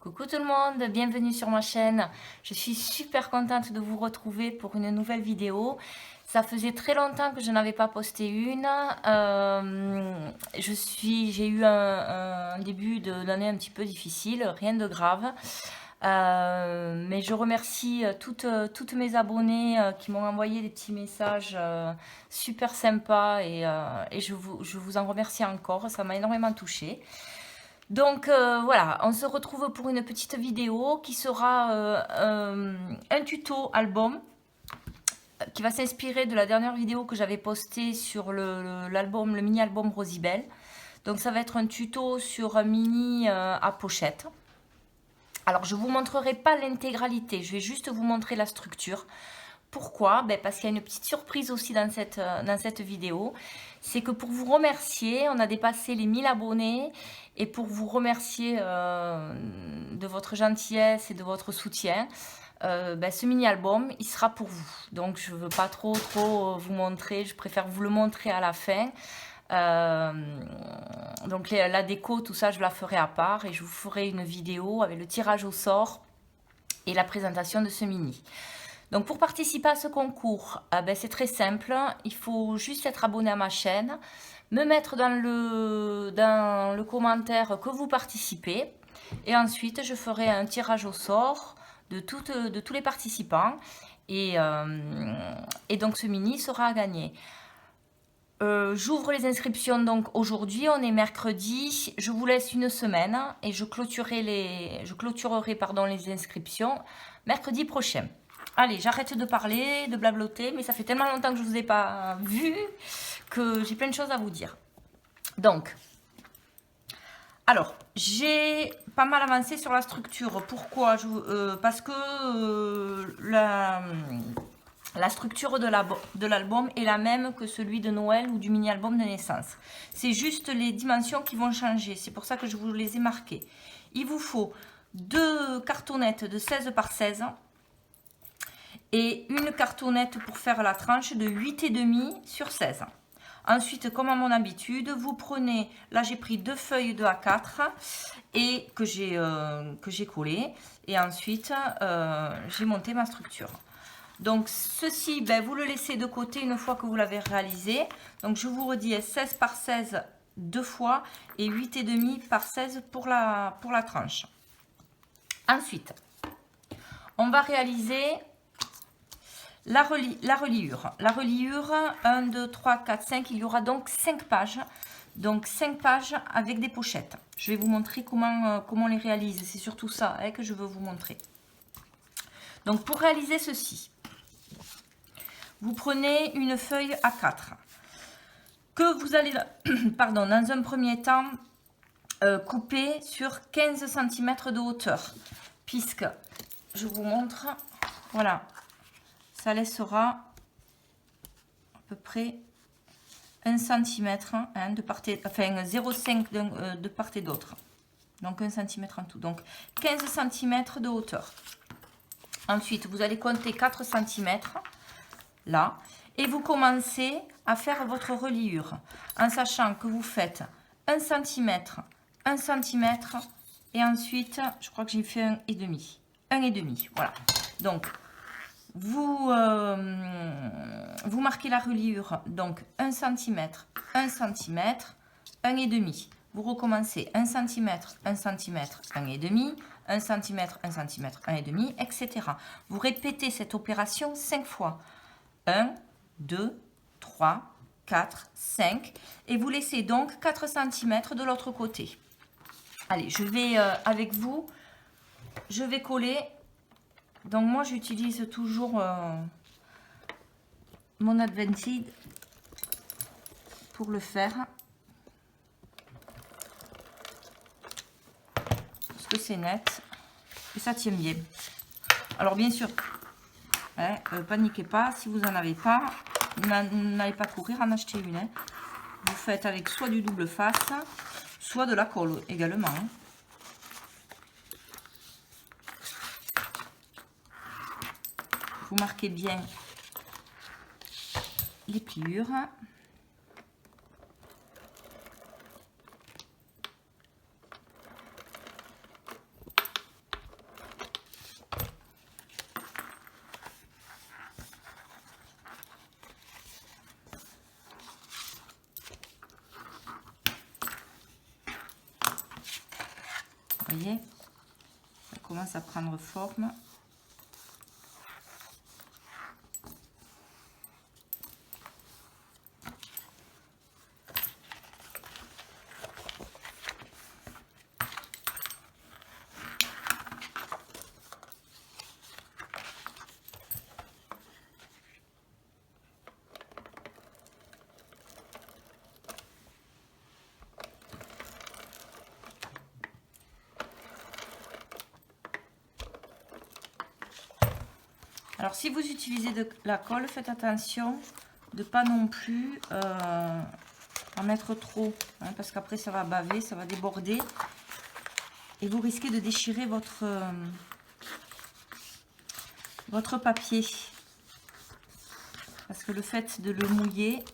Coucou tout le monde, bienvenue sur ma chaîne. Je suis super contente de vous retrouver pour une nouvelle vidéo. Ça faisait très longtemps que je n'avais pas posté une. J'ai eu un début d'année un petit peu difficile, rien de grave. Mais je remercie toutes mes abonnés qui m'ont envoyé des petits messages super sympas et je vous en remercie encore, ça m'a énormément touchée. Donc voilà, on se retrouve pour une petite vidéo qui sera un tuto album qui va s'inspirer de la dernière vidéo que j'avais postée sur le mini-album Rosibel. Donc ça va être un tuto sur un mini à pochette. Alors je ne vous montrerai pas l'intégralité, je vais juste vous montrer la structure. Pourquoi? Parce qu'il y a une petite surprise aussi dans cette vidéo. C'est que pour vous remercier, on a dépassé les 1000 abonnés. Et pour vous remercier de votre gentillesse et de votre soutien, ce mini-album, il sera pour vous. Donc je ne veux pas trop vous montrer, je préfère vous le montrer à la fin. Donc la déco, tout ça, je la ferai à part. Et je vous ferai une vidéo avec le tirage au sort et la présentation de ce mini. Donc pour participer à ce concours, c'est très simple, il faut juste être abonné à ma chaîne, me mettre dans le commentaire que vous participez et ensuite je ferai un tirage au sort de tous les participants et donc ce mini sera à gagner. J'ouvre les inscriptions donc aujourd'hui, on est mercredi, je vous laisse une semaine et je clôturerai les inscriptions mercredi prochain. Allez, j'arrête de parler, de blabloter, mais ça fait tellement longtemps que je ne vous ai pas vu que j'ai plein de choses à vous dire. Donc, alors, j'ai pas mal avancé sur la structure. Pourquoi? Parce que la structure de l'album est la même que celui de Noël ou du mini-album de naissance. C'est juste les dimensions qui vont changer. C'est pour ça que je vous les ai marquées. Il vous faut 2 cartonnettes de 16 par 16 et une cartonnette pour faire la tranche de 8,5 sur 16. Ensuite, comme à mon habitude, vous prenez, là j'ai pris 2 feuilles de A4 et que j'ai collé. Et ensuite, j'ai monté ma structure. Donc ceci, vous le laissez de côté une fois que vous l'avez réalisé. Donc je vous redis 16 par 16 deux fois et 8,5 par 16 pour la tranche. Ensuite, on va réaliser la reliure. La reliure, 1, 2, 3, 4, 5, il y aura donc 5 pages. Donc 5 pages avec des pochettes. Je vais vous montrer comment on les réalise. C'est surtout ça que je veux vous montrer. Donc pour réaliser ceci, vous prenez une feuille A4 que vous allez, pardon, dans un premier temps, couper sur 15 cm de hauteur. Puisque, je vous montre, voilà, ça laissera à peu près 1 cm de part et, enfin 0,5 de part et d'autre. Donc 1 cm en tout. Donc 15 cm de hauteur. Ensuite, vous allez compter 4 cm là. Et vous commencez à faire votre reliure. En sachant que vous faites 1 cm, 1 cm. Et ensuite, je crois que j'ai fait 1,5. 1,5, voilà. Donc, vous marquez la reliure, donc 1 cm, 1 cm, 1,5. Vous recommencez 1 cm, 1 cm, 1,5, 1 cm, 1 cm, 1,5, etc. Vous répétez cette opération 5 fois. 1, 2, 3, 4, 5. Et vous laissez donc 4 cm de l'autre côté. Allez, je vais avec vous, je vais coller. Donc moi j'utilise toujours mon Adventide pour le faire. Parce que c'est net et ça tient bien. Alors bien sûr, paniquez pas, si vous n'en avez pas, n'allez pas courir en acheter une. Vous faites avec soit du double face, soit de la colle également. Vous marquez bien les pliures. Vous voyez, ça commence à prendre forme. Alors, si vous utilisez de la colle, faites attention de ne pas non plus en mettre trop, hein, parce qu'après, ça va baver, ça va déborder. Et vous risquez de déchirer votre papier. Parce que le fait de le mouiller,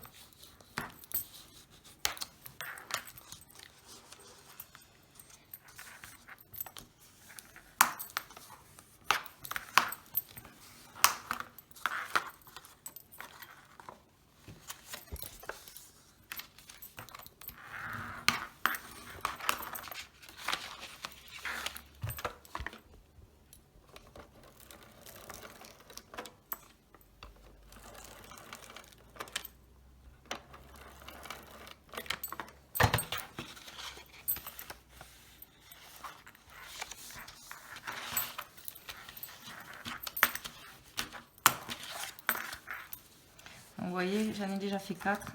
vous voyez, j'en ai déjà fait 4.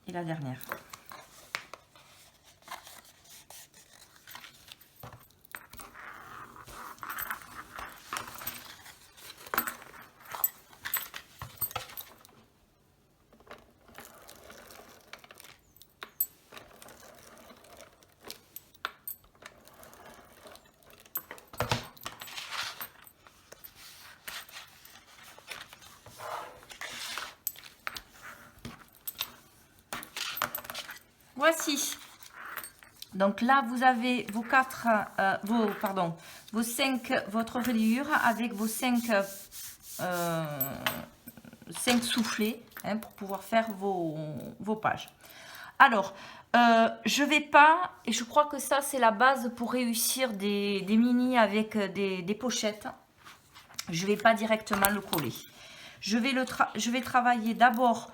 Et la dernière. Voici. Donc là, vous avez vos 5, votre reliure avec vos 5 soufflets, hein, pour pouvoir faire vos pages. Alors, je vais pas, et je crois que ça c'est la base pour réussir des mini avec des pochettes. Je vais pas directement le coller. Je vais travailler d'abord,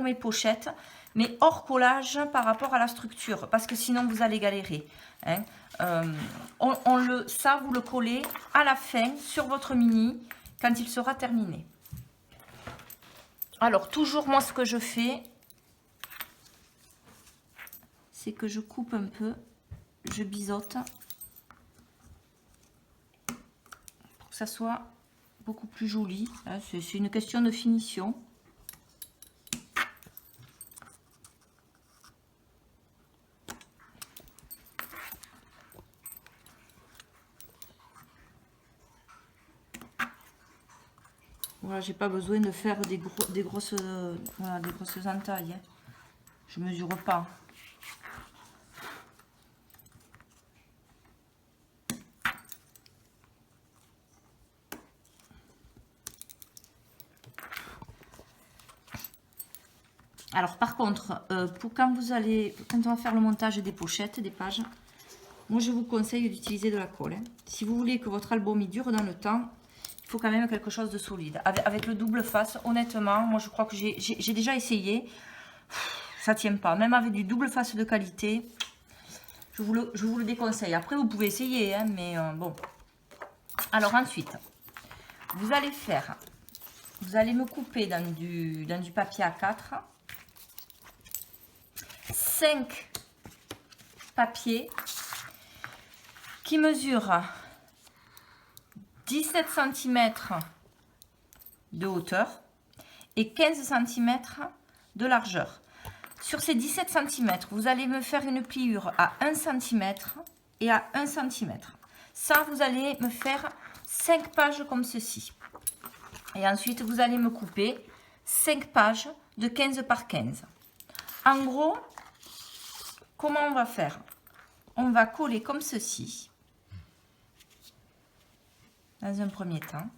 mes pochettes, mais hors collage par rapport à la structure, parce que sinon vous allez galérer, hein. Ça, vous le collez à la fin sur votre mini, quand il sera terminé. Alors, toujours, moi, ce que je fais, c'est que je coupe un peu, je biseaute, pour que ça soit beaucoup plus joli, hein. C'est une question de finition. Voilà, j'ai pas besoin de faire des grosses entailles, hein. Je mesure pas. Alors par contre, pour quand on va faire le montage des pochettes, des pages, moi je vous conseille d'utiliser de la colle, hein. Si vous voulez que votre album il dure dans le temps, il faut quand même quelque chose de solide. Avec le double face, honnêtement, moi je crois que j'ai déjà essayé, ça tient pas. Même avec du double face de qualité, je vous le déconseille. Après vous pouvez essayer, hein, mais bon. Alors ensuite, vous allez me couper dans du papier A4. 5 papiers qui mesurent 17 cm de hauteur et 15 cm de largeur. Sur ces 17 cm, vous allez me faire une pliure à 1 cm et à 1 cm. Ça, vous allez me faire 5 pages comme ceci. Et ensuite, vous allez me couper 5 pages de 15 par 15. En gros, comment on va faire? On va coller comme ceci. Dans un premier temps.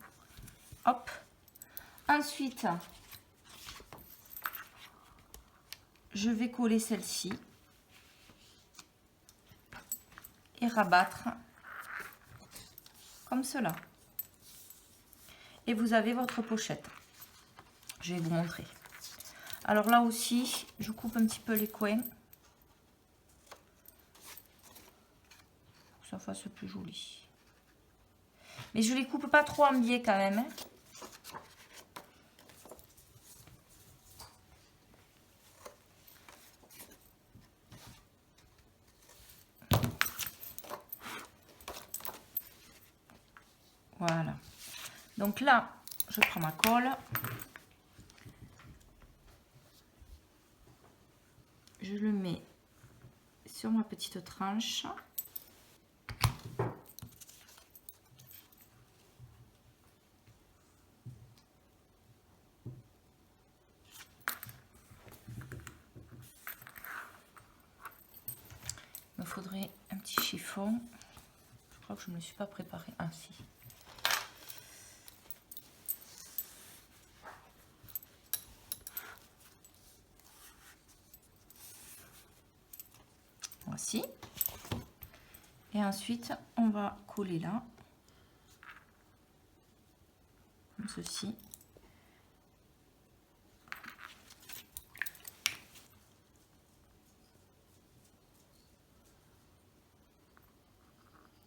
Hop. Ensuite, je vais coller celle-ci et rabattre comme cela. Et vous avez votre pochette. Je vais vous montrer. Alors là aussi, je coupe un petit peu les coins pour que ça fasse plus joli. Mais je les coupe pas trop en biais quand même. Voilà. Donc là, je prends ma colle. Je le mets sur ma petite tranche. Il me faudrait un petit chiffon. Je crois que je ne me suis pas préparée. Ah si. Voici. Et ensuite, on va coller là. Comme ceci.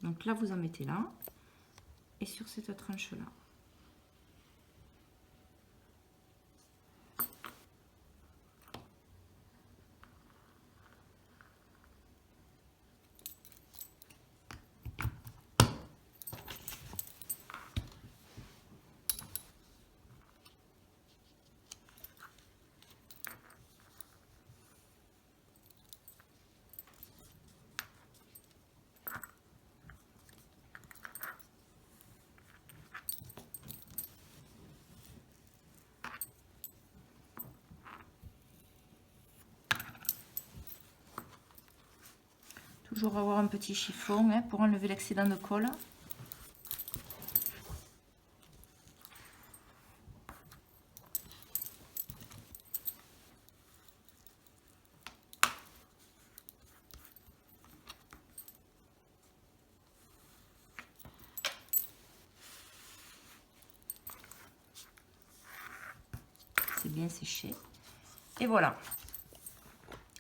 Donc là, vous en mettez là. Et sur cette tranche-là. Toujours avoir un petit chiffon hein, pour enlever l'excédent de colle. C'est bien séché. Et voilà.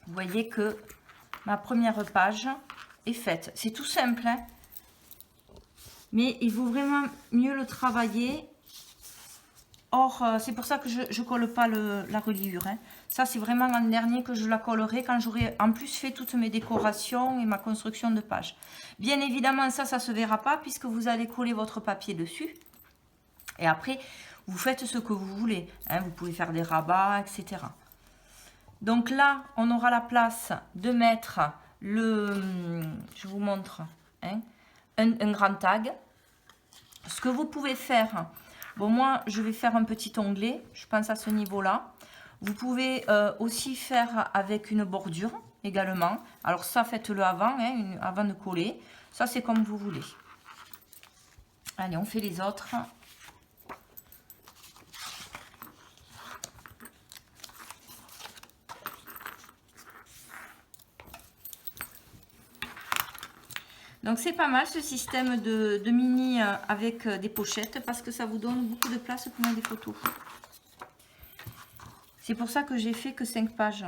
Vous voyez que ma première page est faite. C'est tout simple, hein, mais il vaut vraiment mieux le travailler. Or, c'est pour ça que je ne colle pas la reliure. Hein. Ça, c'est vraiment l'an dernier que je la collerai quand j'aurai en plus fait toutes mes décorations et ma construction de page. Bien évidemment, ça ne se verra pas puisque vous allez coller votre papier dessus. Et après, vous faites ce que vous voulez. Hein. Vous pouvez faire des rabats, etc. Donc là, on aura la place de mettre je vous montre, hein, un grand tag. Ce que vous pouvez faire, bon moi je vais faire un petit onglet, je pense à ce niveau-là. Vous pouvez aussi faire avec une bordure également. Alors ça, faites-le avant, hein, avant de coller. Ça, c'est comme vous voulez. Allez, on fait les autres. Donc c'est pas mal ce système de mini avec des pochettes parce que ça vous donne beaucoup de place pour mettre des photos. C'est pour ça que j'ai fait que 5 pages.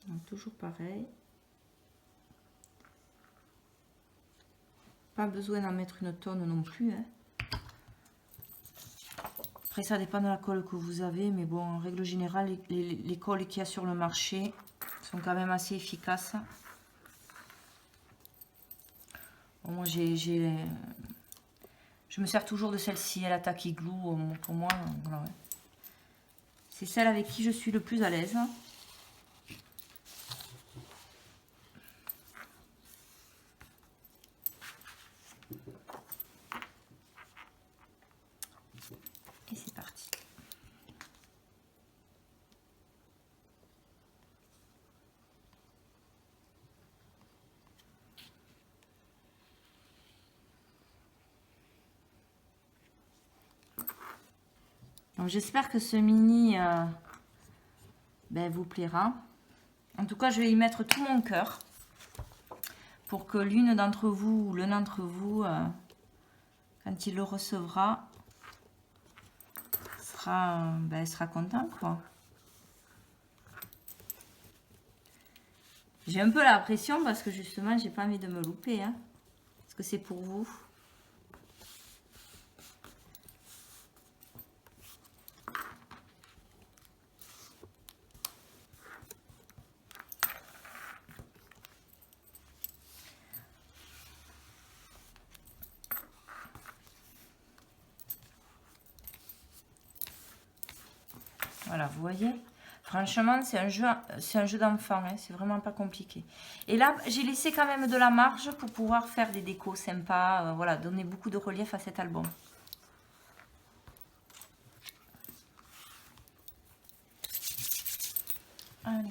Donc, toujours pareil. Pas besoin d'en mettre une tonne non plus. Hein. Après, ça dépend de la colle que vous avez. Mais bon, en règle générale, les colles qu'il y a sur le marché sont quand même assez efficaces. Bon, moi, je me sers toujours de celle-ci, la Tacky Glue. Pour moi, voilà, ouais. C'est celle avec qui je suis le plus à l'aise. J'espère que ce mini vous plaira. En tout cas, je vais y mettre tout mon cœur pour que l'une d'entre vous ou l'un d'entre vous, quand il le recevra, sera content, quoi. J'ai un peu la pression parce que justement, j'ai pas envie de me louper, hein, parce que c'est pour vous. Voilà, vous voyez, franchement, c'est un jeu d'enfant, hein, c'est vraiment pas compliqué. Et là, j'ai laissé quand même de la marge pour pouvoir faire des décos sympas, voilà, donner beaucoup de relief à cet album. Allez.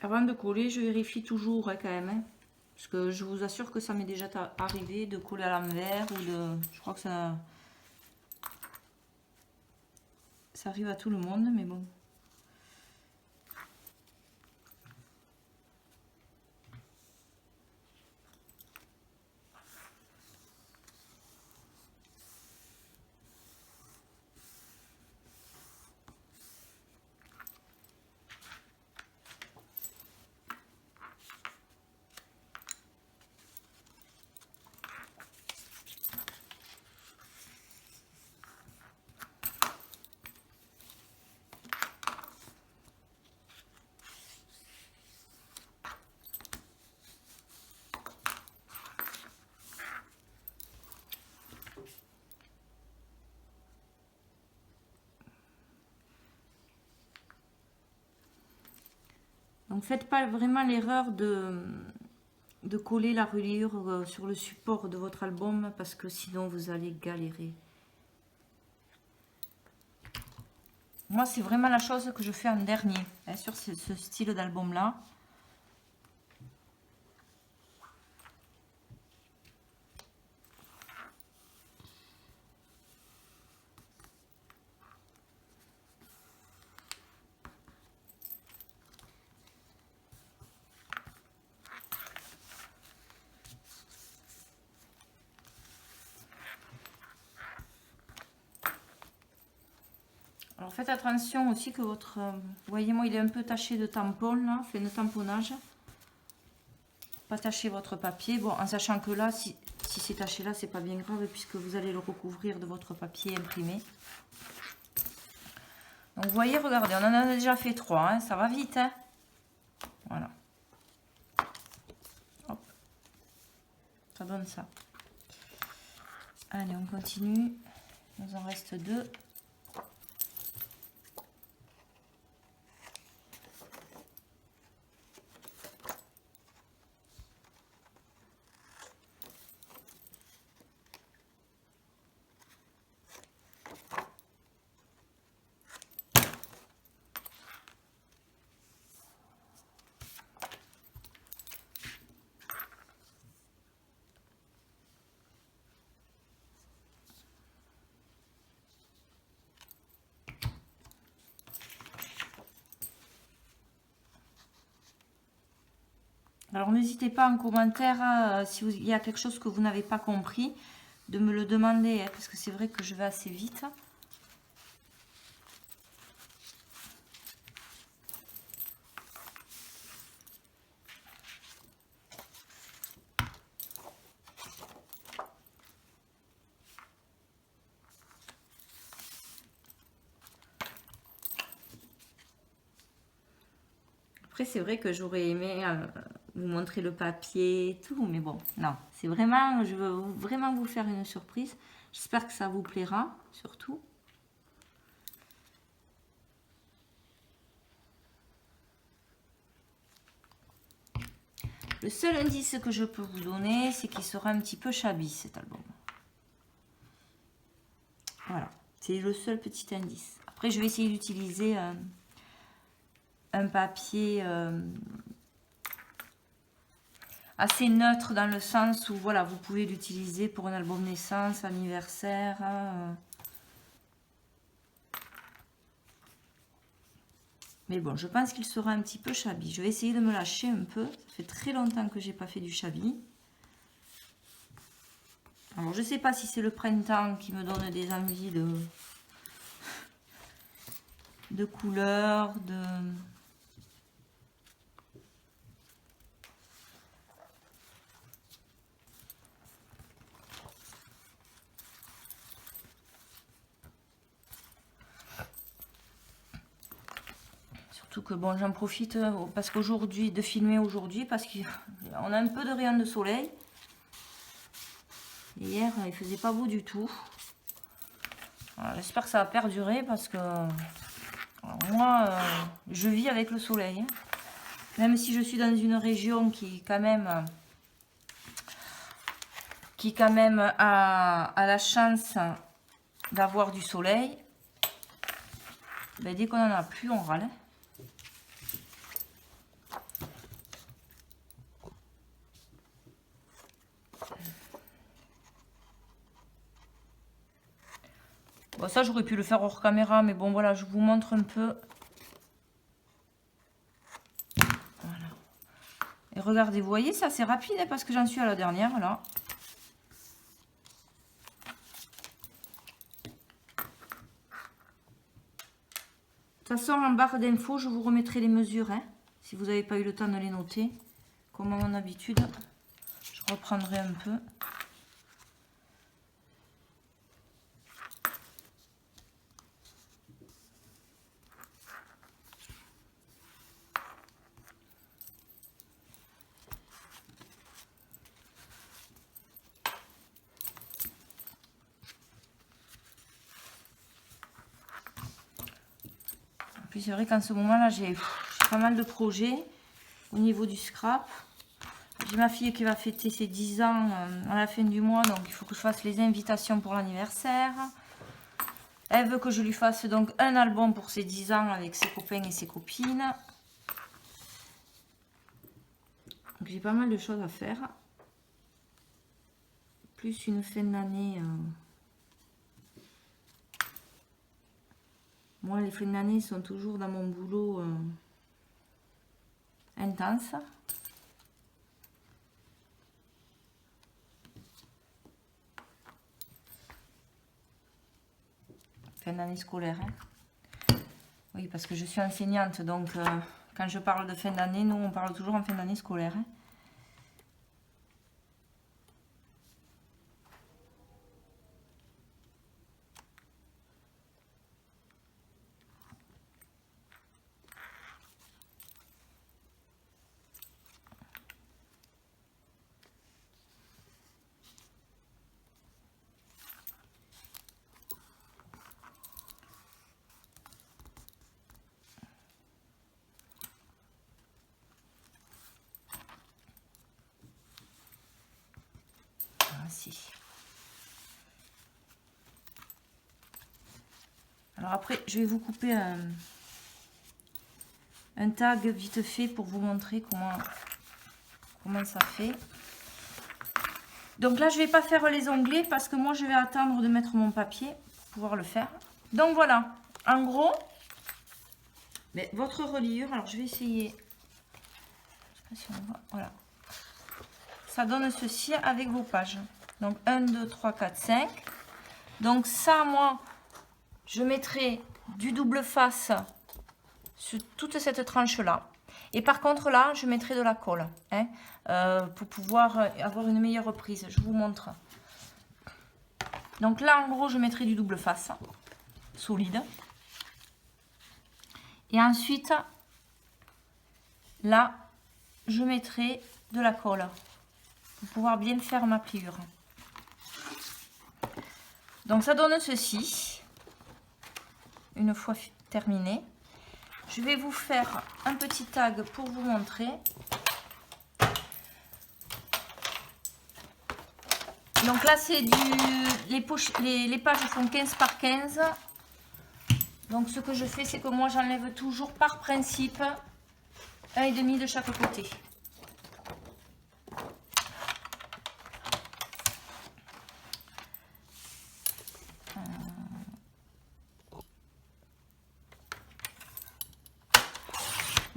Avant de coller, je vérifie toujours, hein, quand même. Hein, parce que je vous assure que ça m'est déjà arrivé de coller à l'envers ou de... Je crois que ça arrive à tout le monde, mais bon. Donc faites pas vraiment l'erreur de coller la reliure sur le support de votre album parce que sinon vous allez galérer. Moi, c'est vraiment la chose que je fais en dernier, hein, sur ce style d'album là. Alors faites attention aussi que votre... vous voyez, moi il est un peu taché de tampon là, fait le tamponnage. Pas tacher votre papier. Bon, en sachant que là, si c'est taché là, c'est pas bien grave puisque vous allez le recouvrir de votre papier imprimé. Donc vous voyez, regardez, on en a déjà fait 3, hein, ça va vite. Hein, voilà. Hop. Ça donne ça. Allez, on continue. Il nous en reste 2. Alors n'hésitez pas en commentaire s'il y a quelque chose que vous n'avez pas compris, de me le demander, hein, parce que c'est vrai que je vais assez vite. Après c'est vrai que j'aurais aimé vous montrer le papier et tout, mais bon, non, c'est vraiment, je veux vraiment vous faire une surprise. J'espère que ça vous plaira, surtout. Le seul indice que je peux vous donner, c'est qu'il sera un petit peu shabby, cet album. Voilà, c'est le seul petit indice. Après, je vais essayer d'utiliser un papier assez neutre dans le sens où, voilà, vous pouvez l'utiliser pour un album naissance, anniversaire. Mais bon, je pense qu'il sera un petit peu shabby. Je vais essayer de me lâcher un peu. Ça fait très longtemps que j'ai pas fait du shabby. Alors, je sais pas si c'est le printemps qui me donne des envies de couleurs, Surtout que bon, j'en profite parce qu'aujourd'hui, de filmer aujourd'hui, parce qu'on a un peu de rayons de soleil. Et hier, il faisait pas beau du tout. J'espère que ça va perdurer parce que moi, je vis avec le soleil. Hein. Même si je suis dans une région qui quand même a la chance d'avoir du soleil, ben, dès qu'on en a plus, on râle. Bon, ça, j'aurais pu le faire hors caméra, mais bon, voilà, je vous montre un peu. Voilà. Et regardez, vous voyez, ça, c'est rapide, hein, parce que j'en suis à la dernière, là. De toute façon, en barre d'infos, je vous remettrai les mesures, hein, si vous n'avez pas eu le temps de les noter. Comme à mon habitude, je reprendrai un peu. Puis c'est vrai qu'en ce moment-là, j'ai pas mal de projets au niveau du scrap. J'ai ma fille qui va fêter ses 10 ans à la fin du mois, donc il faut que je fasse les invitations pour l'anniversaire. Elle veut que je lui fasse donc un album pour ses 10 ans avec ses copains et ses copines. Donc j'ai pas mal de choses à faire. Plus une fin d'année. Moi, les fins d'année sont toujours dans mon boulot intense. Fin d'année scolaire. Hein. Oui, parce que je suis enseignante, donc quand je parle de fin d'année, nous, on parle toujours en fin d'année scolaire. Hein. Alors après, je vais vous couper un tag vite fait pour vous montrer comment ça fait. Donc là, je ne vais pas faire les onglets parce que moi, je vais attendre de mettre mon papier pour pouvoir le faire. Donc voilà, en gros, mais votre reliure, alors je vais essayer. Je sais pas si on voit, voilà. Ça donne ceci avec vos pages. Donc 1, 2, 3, 4, 5. Donc ça, moi, je mettrai du double face sur toute cette tranche-là. Et par contre, là, je mettrai de la colle hein, pour pouvoir avoir une meilleure prise. Je vous montre. Donc là, en gros, je mettrai du double face solide. Et ensuite, là, je mettrai de la colle pour pouvoir bien faire ma pliure. Donc ça donne ceci. Une fois terminé, je vais vous faire un petit tag pour vous montrer. Donc là c'est les pages font 15 par 15. Donc ce que je fais, c'est que moi j'enlève toujours par principe 1,5 de chaque côté.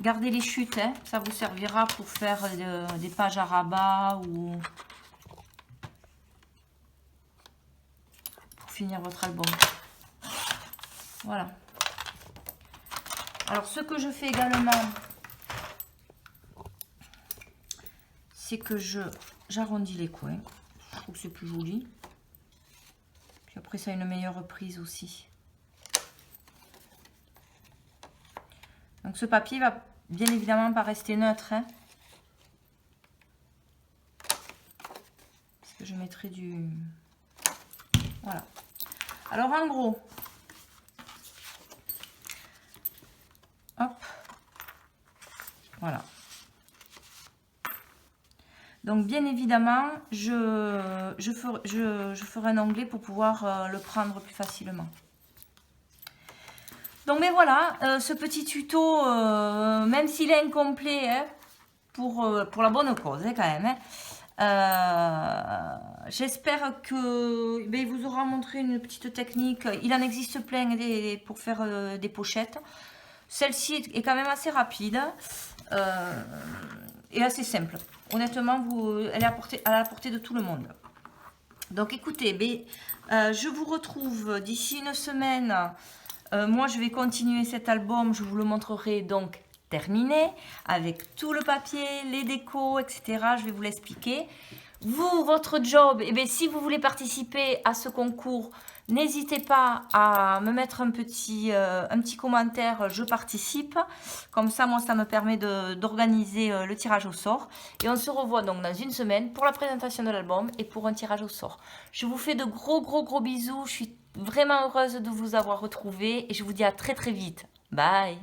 Gardez les chutes, hein, ça vous servira pour faire des pages à rabat ou pour finir votre album. Voilà. Alors ce que je fais également, c'est que j'arrondis les coins. Je trouve que c'est plus joli. Puis après ça a une meilleure prise aussi. Donc ce papier va bien évidemment pas rester neutre, hein, parce que je mettrai du... Voilà. Alors en gros, hop, voilà. Donc bien évidemment, je ferai un onglet pour pouvoir le prendre plus facilement. Donc mais voilà, ce petit tuto, même s'il est incomplet, hein, pour la bonne cause, hein, quand même. Hein, j'espère que il vous aura montré une petite technique. Il en existe plein pour faire des pochettes. Celle-ci est quand même assez rapide et assez simple. Honnêtement, elle est à la portée de tout le monde. Donc écoutez, je vous retrouve d'ici une semaine. Moi, je vais continuer cet album. Je vous le montrerai donc terminé avec tout le papier, les décos, etc. Je vais vous l'expliquer. Vous, votre job, si vous voulez participer à ce concours, n'hésitez pas à me mettre un petit commentaire, je participe. Comme ça, moi, ça me permet d'organiser le tirage au sort. Et on se revoit donc dans une semaine pour la présentation de l'album et pour un tirage au sort. Je vous fais de gros bisous. Je suis vraiment heureuse de vous avoir retrouvé et je vous dis à très vite. Bye!